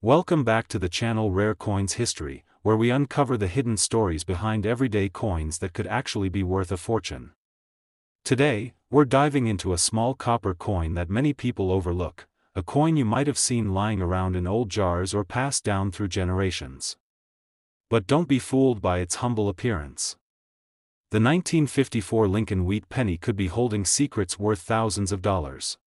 Welcome back to the channel Rare Coins History, where we uncover the hidden stories behind everyday coins that could actually be worth a fortune. Today, we're diving into a small copper coin that many people overlook, a coin you might have seen lying around in old jars or passed down through generations. But don't be fooled by its humble appearance. The 1954 Lincoln wheat penny could be holding secrets worth thousands of dollars.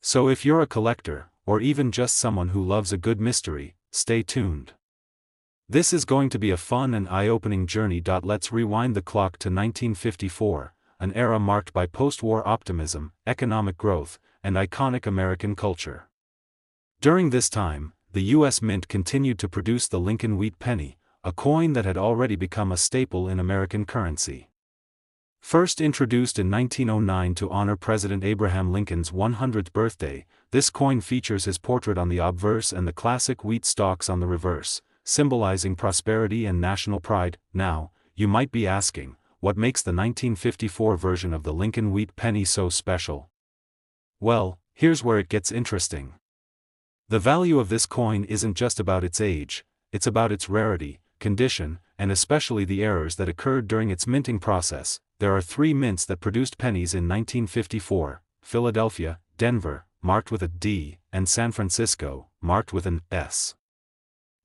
So if you're a collector, or even just someone who loves a good mystery, stay tuned. This is going to be a fun and eye-opening journey. Let's rewind the clock to 1954, an era marked by post-war optimism, economic growth, and iconic American culture. During this time, the U.S. Mint continued to produce the Lincoln wheat penny, a coin that had already become a staple in American currency. First introduced in 1909 to honor President Abraham Lincoln's 100th birthday, this coin features his portrait on the obverse and the classic wheat stalks on the reverse, symbolizing prosperity and national pride. Now, you might be asking, what makes the 1954 version of the Lincoln wheat penny so special? Well, here's where it gets interesting. The value of this coin isn't just about its age, it's about its rarity, condition, and especially the errors that occurred during its minting process. There are three mints that produced pennies in 1954, Philadelphia, Denver, marked with a D, and San Francisco, marked with an S.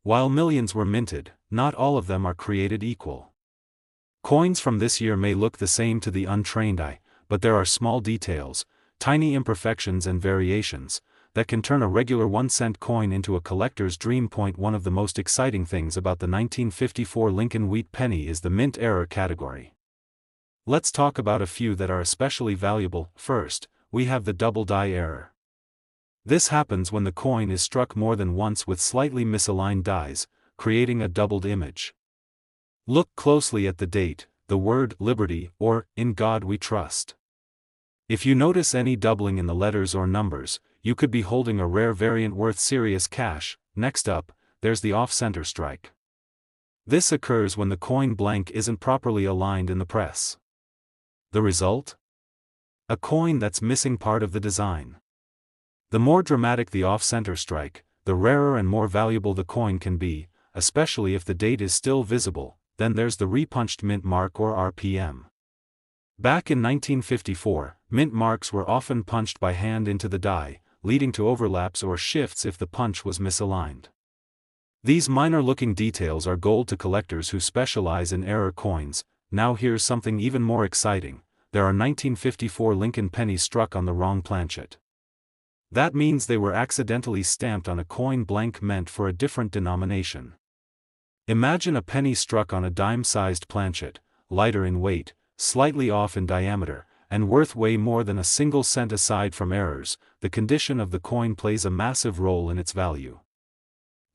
While millions were minted, not all of them are created equal. Coins from this year may look the same to the untrained eye, but there are small details, tiny imperfections and variations, that can turn a regular 1-cent coin into a collector's dream. One of the most exciting things about the 1954 Lincoln wheat penny is the mint error category. Let's talk about a few that are especially valuable. First, we have the double die error. This happens when the coin is struck more than once with slightly misaligned dies, creating a doubled image. Look closely at the date, the word Liberty, or In God We Trust. If you notice any doubling in the letters or numbers, you could be holding a rare variant worth serious cash. Next up, there's the off-center strike. This occurs when the coin blank isn't properly aligned in the press. The result? A coin that's missing part of the design. The more dramatic the off-center strike, the rarer and more valuable the coin can be, especially if the date is still visible. Then there's the repunched mint mark, or RPM. Back in 1954, mint marks were often punched by hand into the die, leading to overlaps or shifts if the punch was misaligned. These minor-looking details are gold to collectors who specialize in error coins. Now here's something even more exciting. There are 1954 Lincoln pennies struck on the wrong planchet. That means they were accidentally stamped on a coin blank meant for a different denomination. Imagine a penny struck on a dime-sized planchet, lighter in weight, slightly off in diameter, and worth way more than a single cent. Aside from errors, the condition of the coin plays a massive role in its value.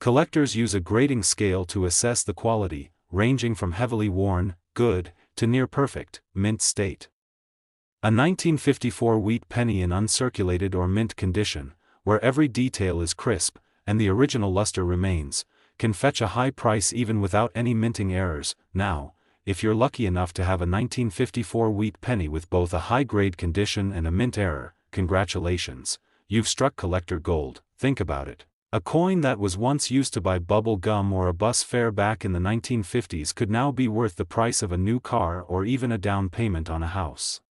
Collectors use a grading scale to assess the quality, ranging from heavily worn, good, to near-perfect, mint state. A 1954 wheat penny in uncirculated or mint condition, where every detail is crisp, and the original luster remains, can fetch a high price even without any minting errors. Now, if you're lucky enough to have a 1954 wheat penny with both a high-grade condition and a mint error, congratulations, you've struck collector gold. Think about it. A coin that was once used to buy bubble gum or a bus fare back in the 1950s could now be worth the price of a new car or even a down payment on a house.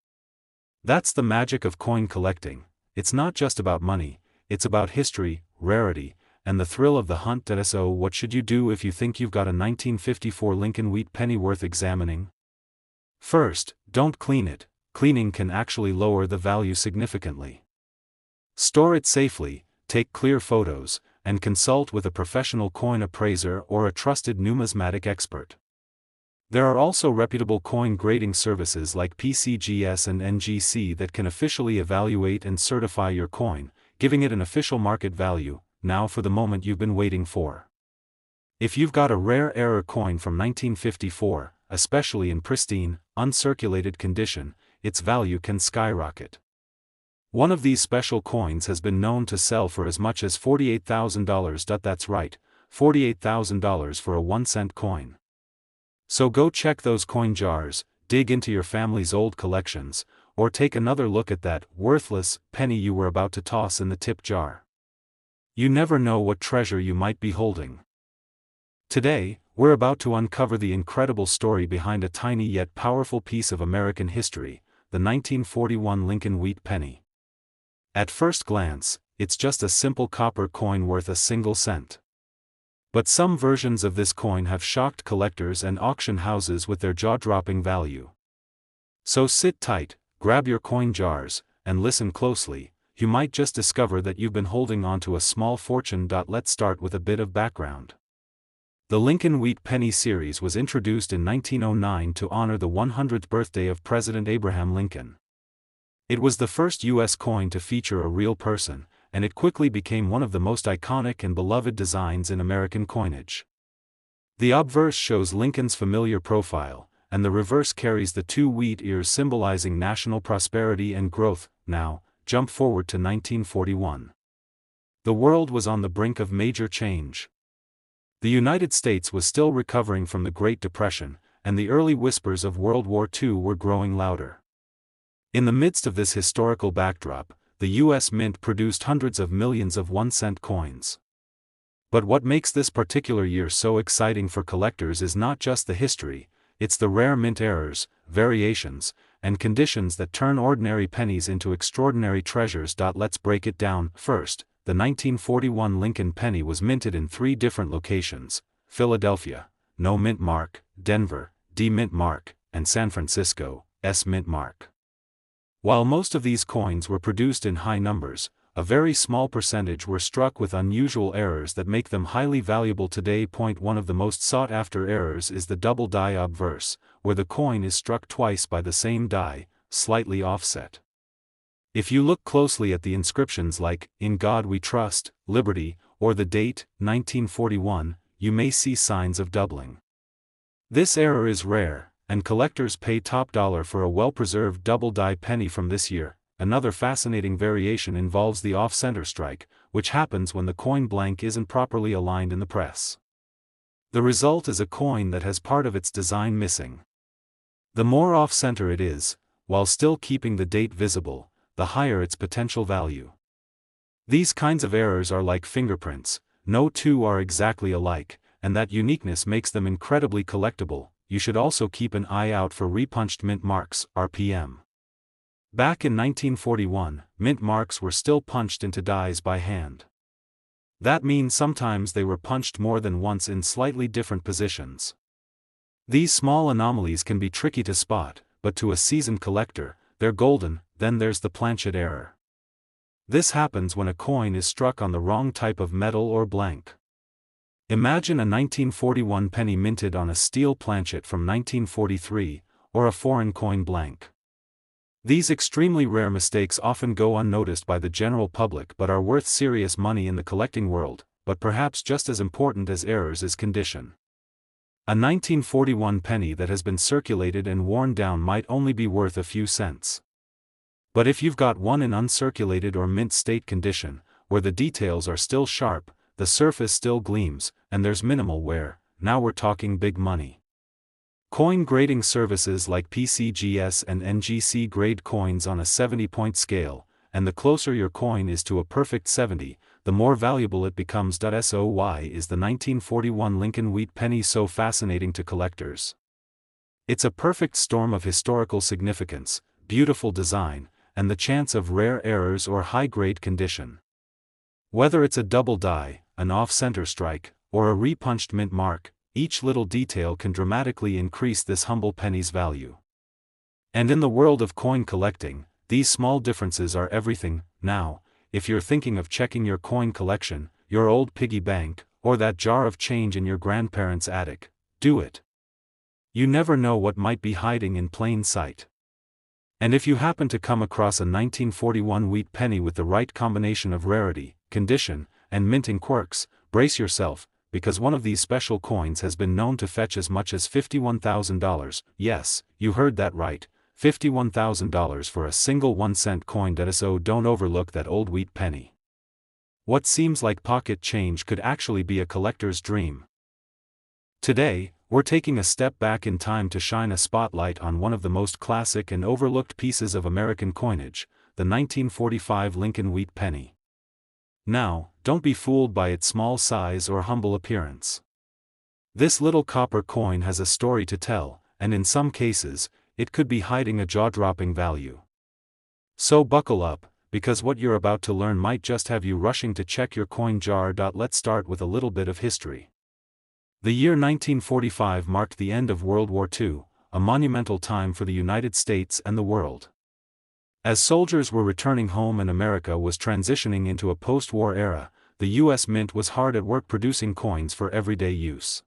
That's the magic of coin collecting. It's not just about money, it's about history, rarity, and the thrill of the hunt. So what should you do if you think you've got a 1954 Lincoln wheat penny worth examining? First, don't clean it. Cleaning can actually lower the value significantly. Store it safely, take clear photos, and consult with a professional coin appraiser or a trusted numismatic expert. There are also reputable coin grading services like PCGS and NGC that can officially evaluate and certify your coin, giving it an official market value. Now for the moment you've been waiting for. If you've got a rare error coin from 1954, especially in pristine, uncirculated condition, its value can skyrocket. One of these special coins has been known to sell for as much as $48,000. That's right, $48,000 for a 1-cent coin. So go check those coin jars, dig into your family's old collections, or take another look at that worthless penny you were about to toss in the tip jar. You never know what treasure you might be holding. Today, we're about to uncover the incredible story behind a tiny yet powerful piece of American history, the 1941 Lincoln wheat penny. At first glance, it's just a simple copper coin worth a single cent. But some versions of this coin have shocked collectors and auction houses with their jaw-dropping value. So sit tight, grab your coin jars, and listen closely. You might just discover that you've been holding onto a small fortune. Let's start with a bit of background. The Lincoln Wheat Penny series was introduced in 1909 to honor the 100th birthday of President Abraham Lincoln. It was the first U.S. coin to feature a real person, and it quickly became one of the most iconic and beloved designs in American coinage. The obverse shows Lincoln's familiar profile, and the reverse carries the two wheat ears symbolizing national prosperity and growth. Now, jump forward to 1941. The world was on the brink of major change. The United States was still recovering from the Great Depression, and the early whispers of World War II were growing louder. In the midst of this historical backdrop, the U.S. Mint produced hundreds of millions of 1-cent coins. But what makes this particular year so exciting for collectors is not just the history, it's the rare mint errors, variations, and conditions that turn ordinary pennies into extraordinary treasures. Let's break it down. First, the 1941 Lincoln penny was minted in 3 different locations: Philadelphia, no mint mark; Denver, D mint mark; and San Francisco, S mint mark. While most of these coins were produced in high numbers, a very small percentage were struck with unusual errors that make them highly valuable today. One of the most sought-after errors is the double die obverse, where the coin is struck twice by the same die, slightly offset. If you look closely at the inscriptions like, "In God We Trust," "Liberty," or the date, 1941, you may see signs of doubling. This error is rare, and collectors pay top dollar for a well-preserved double-die penny from this year. Another fascinating variation involves the off-center strike, which happens when the coin blank isn't properly aligned in the press. The result is a coin that has part of its design missing. The more off-center it is, while still keeping the date visible, the higher its potential value. These kinds of errors are like fingerprints, no two are exactly alike, and that uniqueness makes them incredibly collectible. You should also keep an eye out for repunched mint marks, RPM. Back in 1941, mint marks were still punched into dies by hand. That means sometimes they were punched more than once in slightly different positions. These small anomalies can be tricky to spot, but to a seasoned collector, they're golden. Then there's the planchet error. This happens when a coin is struck on the wrong type of metal or blank. Imagine a 1941 penny minted on a steel planchet from 1943, or a foreign coin blank. These extremely rare mistakes often go unnoticed by the general public but are worth serious money in the collecting world. But perhaps just as important as errors is condition. A 1941 penny that has been circulated and worn down might only be worth a few cents. But if you've got one in uncirculated or mint state condition, where the details are still sharp, the surface still gleams, and there's minimal wear, now we're talking big money. Coin grading services like PCGS and NGC grade coins on a 70-point scale, and the closer your coin is to a perfect 70, the more valuable it becomes. So why is the 1941 Lincoln wheat penny so fascinating to collectors? It's a perfect storm of historical significance, beautiful design, and the chance of rare errors or high-grade condition. Whether it's a double die, an off-center strike, or a repunched mint mark, each little detail can dramatically increase this humble penny's value. And in the world of coin collecting, these small differences are everything. Now, if you're thinking of checking your coin collection, your old piggy bank, or that jar of change in your grandparents' attic, do it. You never know what might be hiding in plain sight. And if you happen to come across a 1941 wheat penny with the right combination of rarity, condition, and minting quirks, brace yourself, because one of these special coins has been known to fetch as much as $51,000. Yes, you heard that right, $51,000 for a single 1-cent coin. So don't overlook that old wheat penny. What seems like pocket change could actually be a collector's dream. Today, we're taking a step back in time to shine a spotlight on one of the most classic and overlooked pieces of American coinage, the 1945 Lincoln wheat penny. Now, don't be fooled by its small size or humble appearance. This little copper coin has a story to tell, and in some cases, it could be hiding a jaw-dropping value. So buckle up, because what you're about to learn might just have you rushing to check your coin jar. Let's start with a little bit of history. The year 1945 marked the end of World War II, a monumental time for the United States and the world. As soldiers were returning home and America was transitioning into a post-war era, the U.S. Mint was hard at work producing coins for everyday use.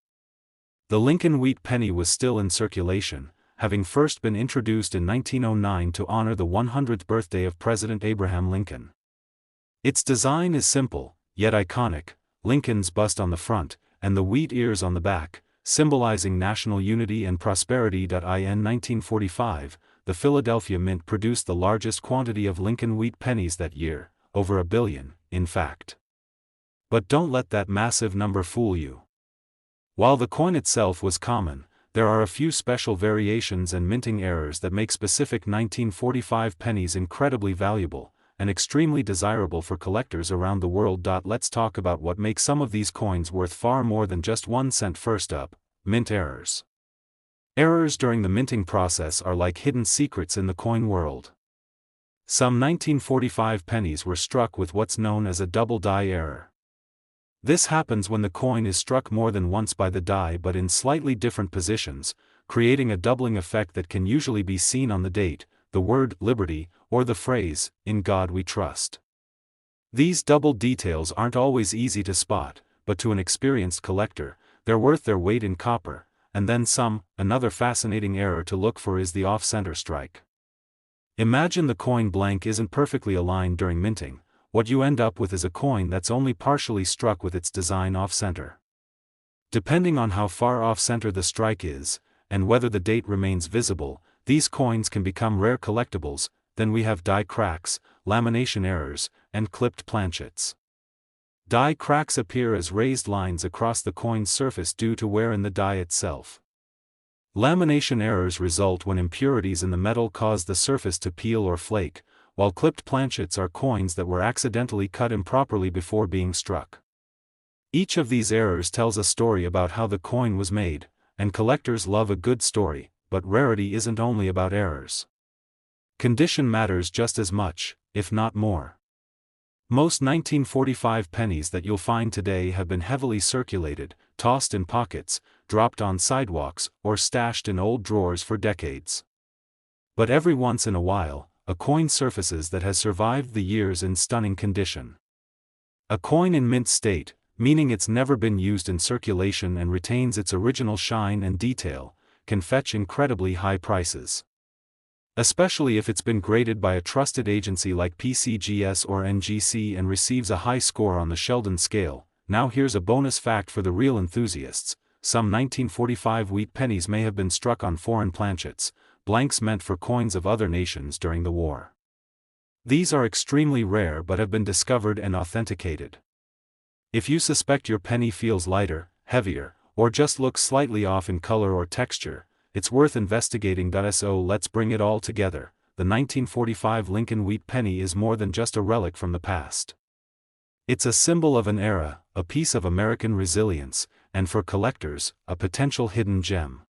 The Lincoln wheat penny was still in circulation, having first been introduced in 1909 to honor the 100th birthday of President Abraham Lincoln. Its design is simple, yet iconic: Lincoln's bust on the front, and the wheat ears on the back, symbolizing national unity and prosperity. In 1945, the Philadelphia Mint produced the largest quantity of Lincoln wheat pennies that year, over 1 billion, in fact. But don't let that massive number fool you. While the coin itself was common, there are a few special variations and minting errors that make specific 1945 pennies incredibly valuable, and extremely desirable for collectors around the world. Let's talk about what makes some of these coins worth far more than just 1 cent. First up, mint errors. Errors during the minting process are like hidden secrets in the coin world. Some 1945 pennies were struck with what's known as a double die error. This happens when the coin is struck more than once by the die but in slightly different positions, creating a doubling effect that can usually be seen on the date, the word liberty, or the phrase, "In God We Trust." These double details aren't always easy to spot, but to an experienced collector, they're worth their weight in copper, and then some. Another fascinating error to look for is the off-center strike. Imagine the coin blank isn't perfectly aligned during minting. What you end up with is a coin that's only partially struck with its design off-center. Depending on how far off-center the strike is, and whether the date remains visible, these coins can become rare collectibles. Then we have die cracks, lamination errors, and clipped planchets. Die cracks appear as raised lines across the coin's surface due to wear in the die itself. Lamination errors result when impurities in the metal cause the surface to peel or flake, while clipped planchets are coins that were accidentally cut improperly before being struck. Each of these errors tells a story about how the coin was made, and collectors love a good story, but rarity isn't only about errors. Condition matters just as much, if not more. Most 1945 pennies that you'll find today have been heavily circulated, tossed in pockets, dropped on sidewalks, or stashed in old drawers for decades. But every once in a while, a coin surfaces that has survived the years in stunning condition. A coin in mint state, meaning it's never been used in circulation and retains its original shine and detail, can fetch incredibly high prices. Especially if it's been graded by a trusted agency like PCGS or NGC and receives a high score on the Sheldon scale. Now here's a bonus fact for the real enthusiasts: some 1945 wheat pennies may have been struck on foreign planchets, blanks meant for coins of other nations during the war. These are extremely rare but have been discovered and authenticated. If you suspect your penny feels lighter, heavier, or just looks slightly off in color or texture, it's worth investigating. So let's bring it all together. The 1945 Lincoln wheat penny is more than just a relic from the past. It's a symbol of an era, a piece of American resilience, and for collectors, a potential hidden gem.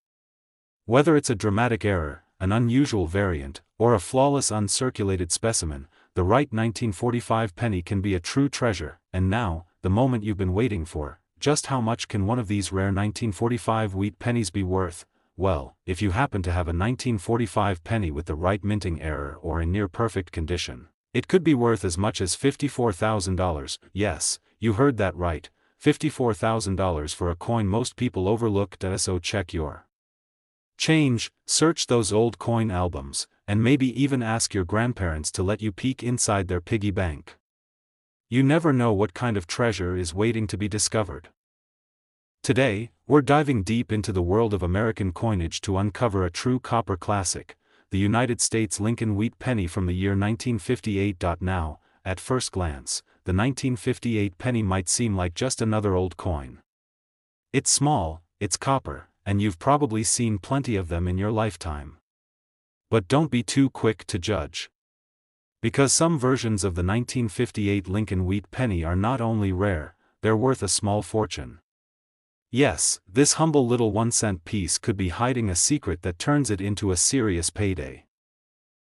Whether it's a dramatic error, an unusual variant, or a flawless uncirculated specimen, the right 1945 penny can be a true treasure. And now, the moment you've been waiting for: just how much can one of these rare 1945 wheat pennies be worth? Well, if you happen to have a 1945 penny with the right minting error or in near-perfect condition, it could be worth as much as $54,000. Yes, you heard that right, $54,000 for a coin most people overlook. So check your change, search those old coin albums, and maybe even ask your grandparents to let you peek inside their piggy bank. You never know what kind of treasure is waiting to be discovered. Today, we're diving deep into the world of American coinage to uncover a true copper classic, the United States Lincoln wheat penny from the year 1958. Now, at first glance, the 1958 penny might seem like just another old coin. It's small, it's copper, and you've probably seen plenty of them in your lifetime. But don't be too quick to judge. Because some versions of the 1958 Lincoln wheat penny are not only rare, they're worth a small fortune. Yes, this humble little 1-cent piece could be hiding a secret that turns it into a serious payday.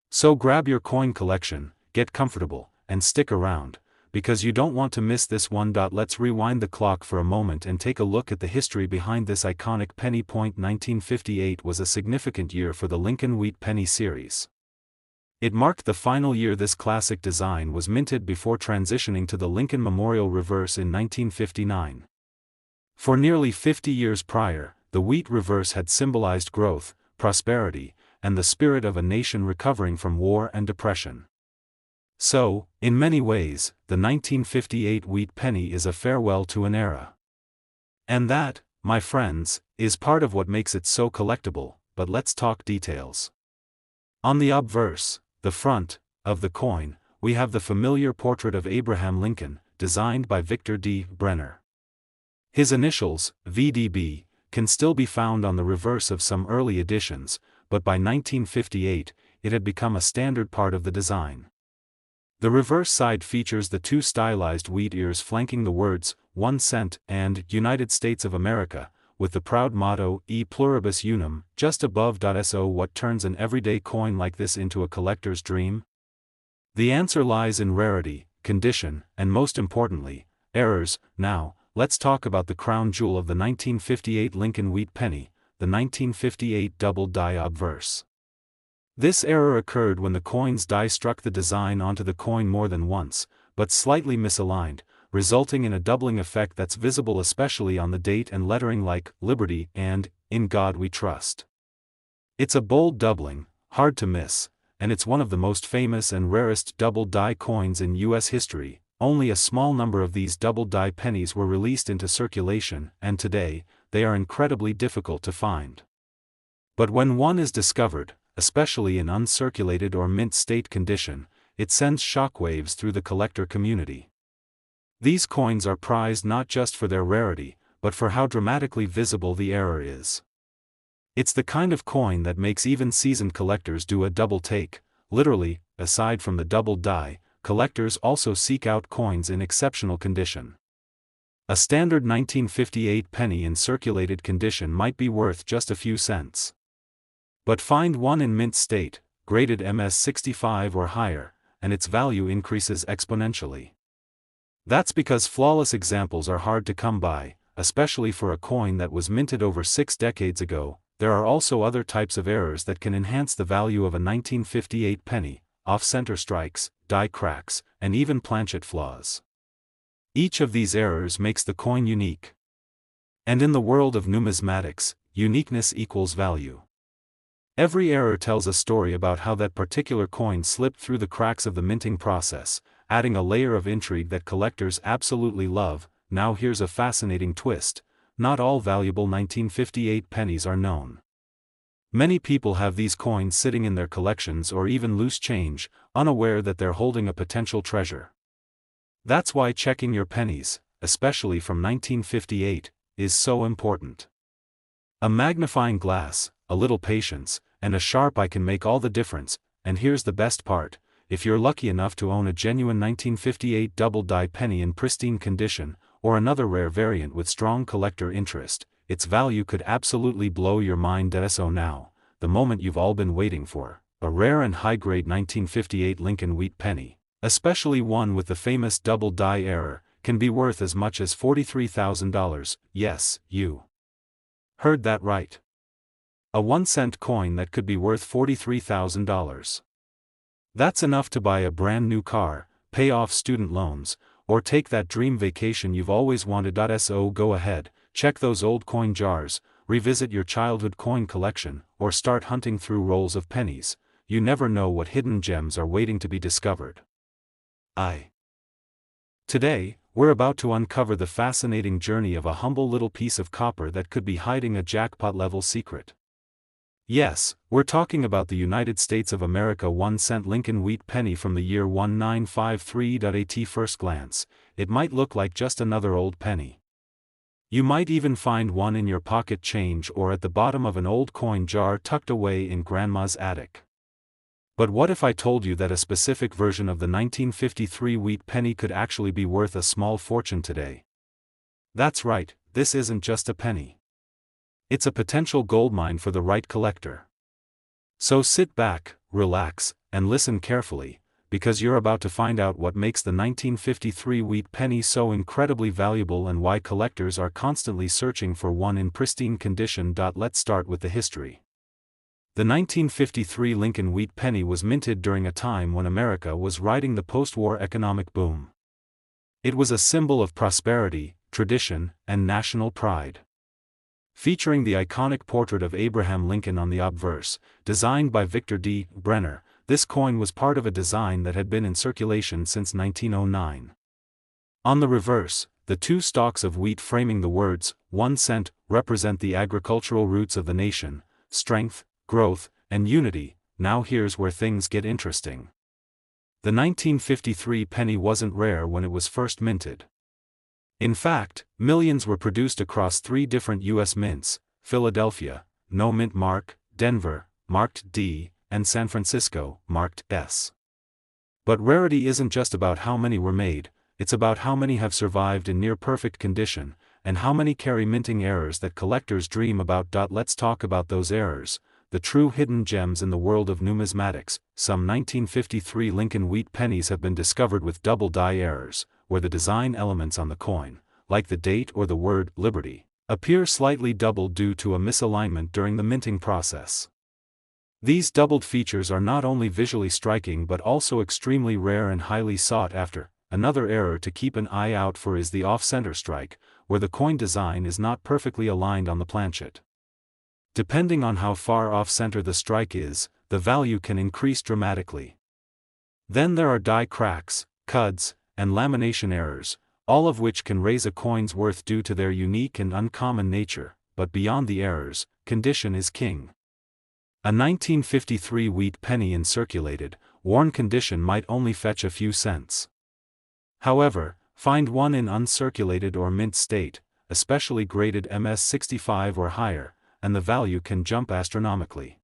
So grab your coin collection, get comfortable, and stick around, because you don't want to miss this one. Let's rewind the clock for a moment and take a look at the history behind this iconic penny. 1958 was a significant year for the Lincoln wheat penny series. It marked the final year this classic design was minted before transitioning to the Lincoln Memorial Reverse in 1959. For nearly 50 years prior, the wheat reverse had symbolized growth, prosperity, and the spirit of a nation recovering from war and depression. So, in many ways, the 1958 wheat penny is a farewell to an era. And that, my friends, is part of what makes it so collectible. But let's talk details. On the obverse, the front, of the coin, we have the familiar portrait of Abraham Lincoln, designed by Victor D. Brenner. His initials, VDB, can still be found on the reverse of some early editions, but by 1958, it had become a standard part of the design. The reverse side features the two stylized wheat ears flanking the words, 1 cent and United States of America, with the proud motto, E pluribus unum, just above. So what turns an everyday coin like this into a collector's dream? The answer lies in rarity, condition, and most importantly, errors. Now, let's talk about the crown jewel of the 1958 Lincoln wheat penny, the 1958 double die obverse. This error occurred when the coin's die struck the design onto the coin more than once, but slightly misaligned, resulting in a doubling effect that's visible especially on the date and lettering like Liberty and In God We Trust. It's a bold doubling, hard to miss, and it's one of the most famous and rarest double die coins in U.S. history. Only a small number of these double die pennies were released into circulation, and today, they are incredibly difficult to find. But when one is discovered, especially in uncirculated or mint state condition, it sends shockwaves through the collector community. These coins are prized not just for their rarity, but for how dramatically visible the error is. It's the kind of coin that makes even seasoned collectors do a double take. Literally, aside from the double die, collectors also seek out coins in exceptional condition. A standard 1958 penny in circulated condition might be worth just a few cents. But find one in mint state, graded MS-65 or higher, and its value increases exponentially. That's because flawless examples are hard to come by, especially for a coin that was minted over 6 decades ago. There are also other types of errors that can enhance the value of a 1958 penny: off-center strikes, die cracks, and even planchet flaws. Each of these errors makes the coin unique. And in the world of numismatics, uniqueness equals value. Every error tells a story about how that particular coin slipped through the cracks of the minting process, adding a layer of intrigue that collectors absolutely love. Now here's a fascinating twist: not all valuable 1958 pennies are known. Many people have these coins sitting in their collections or even loose change, unaware that they're holding a potential treasure. That's why checking your pennies, especially from 1958, is so important. A magnifying glass, a little patience, and a sharp eye can make all the difference. And here's the best part: if you're lucky enough to own a genuine 1958 double die penny in pristine condition, or another rare variant with strong collector interest, its value could absolutely blow your mind. So now, the moment you've all been waiting for: a rare and high-grade 1958 Lincoln wheat penny, especially one with the famous double die error, can be worth as much as $43,000. Yes, you heard that right. A 1-cent coin that could be worth $43,000. That's enough to buy a brand new car, pay off student loans, or take that dream vacation you've always wanted. So go ahead, check those old coin jars, revisit your childhood coin collection, or start hunting through rolls of pennies. You never know what hidden gems are waiting to be discovered. Today, we're about to uncover the fascinating journey of a humble little piece of copper that could be hiding a jackpot-level secret. Yes, we're talking about the United States of America 1-cent Lincoln wheat penny from the year 1953. At first glance, it might look like just another old penny. You might even find one in your pocket change or at the bottom of an old coin jar tucked away in grandma's attic. But what if I told you that a specific version of the 1953 wheat penny could actually be worth a small fortune today? That's right, this isn't just a penny. It's a potential goldmine for the right collector. So sit back, relax, and listen carefully, because you're about to find out what makes the 1953 wheat penny so incredibly valuable and why collectors are constantly searching for one in pristine condition. Let's start with the history. The 1953 Lincoln wheat penny was minted during a time when America was riding the post-war economic boom. It was a symbol of prosperity, tradition, and national pride. Featuring the iconic portrait of Abraham Lincoln on the obverse, designed by Victor D. Brenner, this coin was part of a design that had been in circulation since 1909. On the reverse, the two stalks of wheat framing the words, 1 cent, represent the agricultural roots of the nation, strength, growth, and unity. Now here's where things get interesting. The 1953 penny wasn't rare when it was first minted. In fact, millions were produced across 3 different U.S. mints: Philadelphia, no mint mark; Denver, marked D; and San Francisco, marked S. But rarity isn't just about how many were made, it's about how many have survived in near-perfect condition, and how many carry minting errors that collectors dream about. Let's talk about those errors, the true hidden gems in the world of numismatics. Some 1953 Lincoln wheat pennies have been discovered with double die errors, where the design elements on the coin, like the date or the word Liberty, appear slightly doubled due to a misalignment during the minting process. These doubled features are not only visually striking but also extremely rare and highly sought after. Another error to keep an eye out for is the off-center strike, where the coin design is not perfectly aligned on the planchet. Depending on how far off-center the strike is, the value can increase dramatically. Then there are die cracks, cuds, and lamination errors, all of which can raise a coin's worth due to their unique and uncommon nature. But beyond the errors, condition is king. A 1953 wheat penny in circulated, worn condition might only fetch a few cents. However, find one in uncirculated or mint state, especially graded MS65 or higher, and the value can jump astronomically.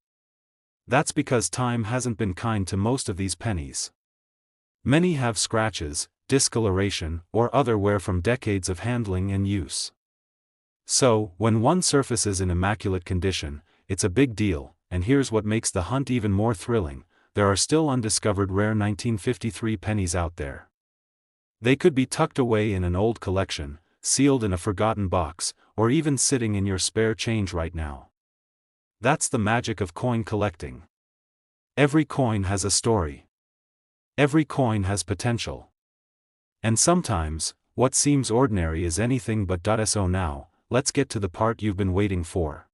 That's because time hasn't been kind to most of these pennies. Many have scratches, discoloration, or other wear from decades of handling and use. So, when one surfaces in immaculate condition, it's a big deal, and here's what makes the hunt even more thrilling: there are still undiscovered rare 1953 pennies out there. They could be tucked away in an old collection, sealed in a forgotten box, or even sitting in your spare change right now. That's the magic of coin collecting. Every coin has a story. Every coin has potential. And sometimes, what seems ordinary is anything but. So now, let's get to the part you've been waiting for.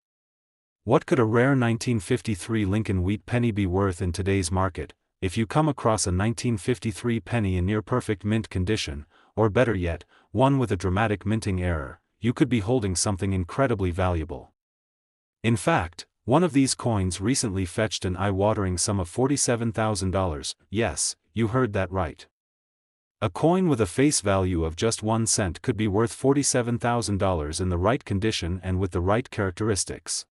What could a rare 1953 Lincoln wheat penny be worth in today's market? If you come across a 1953 penny in near-perfect mint condition, or better yet, one with a dramatic minting error, you could be holding something incredibly valuable. In fact, one of these coins recently fetched an eye-watering sum of $47,000. Yes, you heard that right. A coin with a face value of just 1 cent could be worth $47,000 in the right condition and with the right characteristics.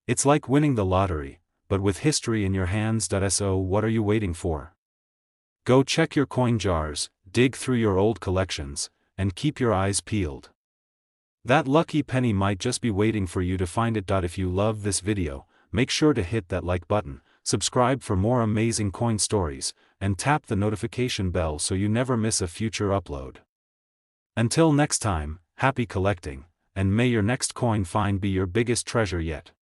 It's like winning the lottery, but with history in your hands. So what are you waiting for? Go check your coin jars, dig through your old collections, and keep your eyes peeled. That lucky penny might just be waiting for you to find it. If you love this video, make sure to hit that like button, subscribe for more amazing coin stories, and tap the notification bell so you never miss a future upload. Until next time, happy collecting, and may your next coin find be your biggest treasure yet.